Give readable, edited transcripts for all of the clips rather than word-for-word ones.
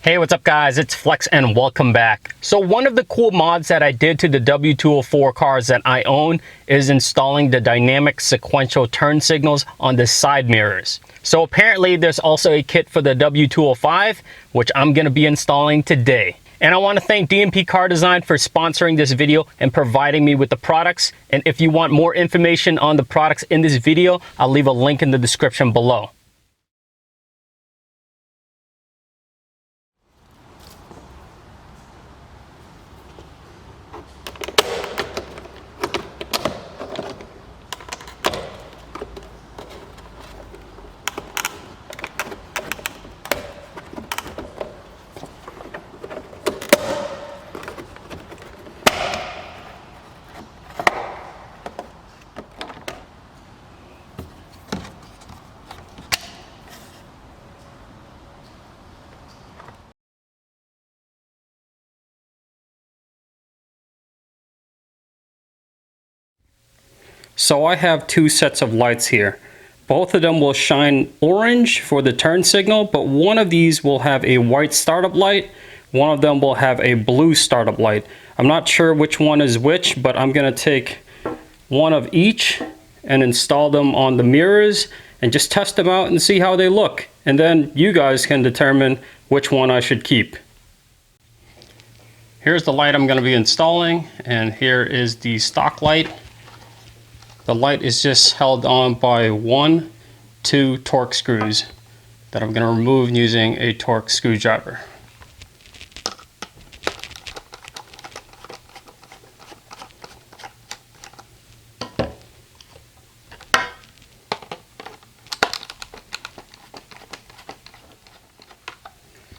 Hey, what's up guys? It's Flex and welcome back. So one of the cool mods that I did to the W204 cars that I own is installing the dynamic sequential turn signals on the side mirrors. So apparently there's also a kit for the W205, which I'm going to be installing today. And I want to thank DMP Car Design for sponsoring this video and providing me with the products. And if you want more information on the products in this video, I'll leave a link in the description below. So I have two sets of lights here. Both of them will shine orange for the turn signal, but one of these will have a white startup light. One of them will have a blue startup light. I'm not sure which one is which, but I'm gonna take one of each and install them on the mirrors and just test them out and see how they look. And then you guys can determine which one I should keep. Here's the light I'm gonna be installing, and here is the stock light. The light is just held on by 2 Torx screws that I'm going to remove using a Torx screwdriver.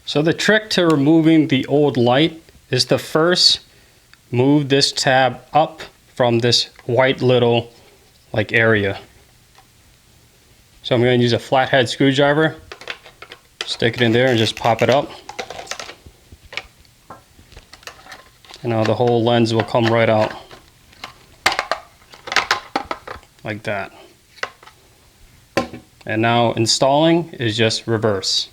So the trick to removing the old light is to first move this tab up from this white little area. So I'm going to use a flathead screwdriver, stick it in there and just pop it up. And now the whole lens will come right out like that. And now installing is just reverse.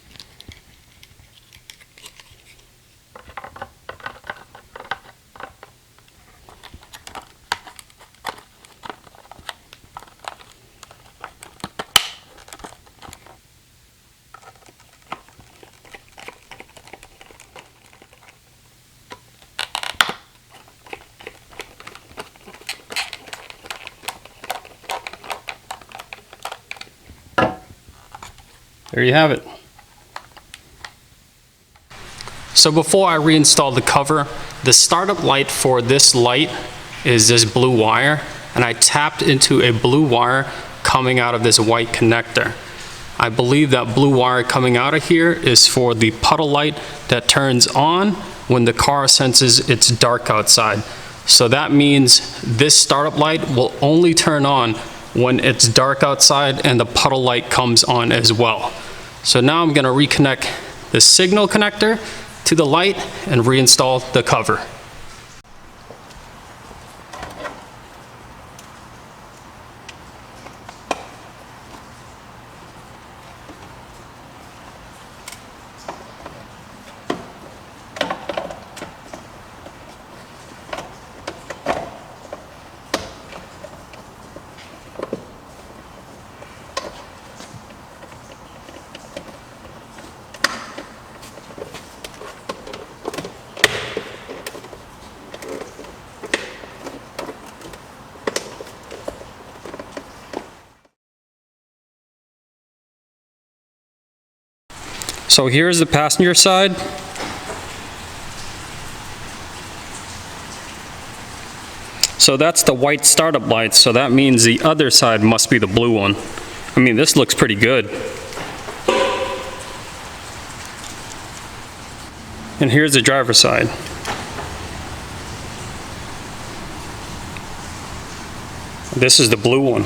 There you have it. So before I reinstall the cover, the startup light for this light is this blue wire, and I tapped into a blue wire coming out of this white connector. I believe that blue wire coming out of here is for the puddle light that turns on when the car senses it's dark outside. So that means this startup light will only turn on when it's dark outside and the puddle light comes on as well. So now I'm going to reconnect the signal connector to the light and reinstall the cover. So here's the passenger side. So that's the white startup light, so that means the other side must be the blue one. I mean, this looks pretty good. And here's the driver's side. This is the blue one.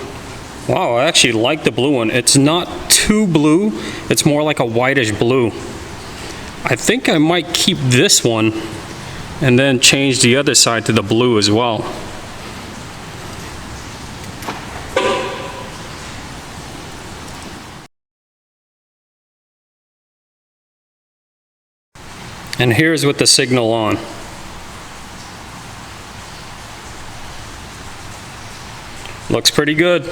Wow, I actually like the blue one. It's not too blue, it's more like a whitish blue. I think I might keep this one and then change the other side to the blue as well. And here's with the signal on. Looks pretty good.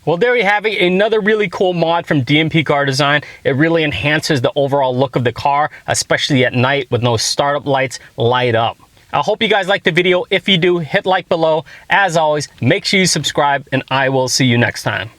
Well, there you have it, another really cool mod from DMP Car Design. It really enhances the overall look of the car, especially at night when those startup lights light up. I hope you guys liked the video. If you do, hit like below. As always, make sure you subscribe, and I will see you next time.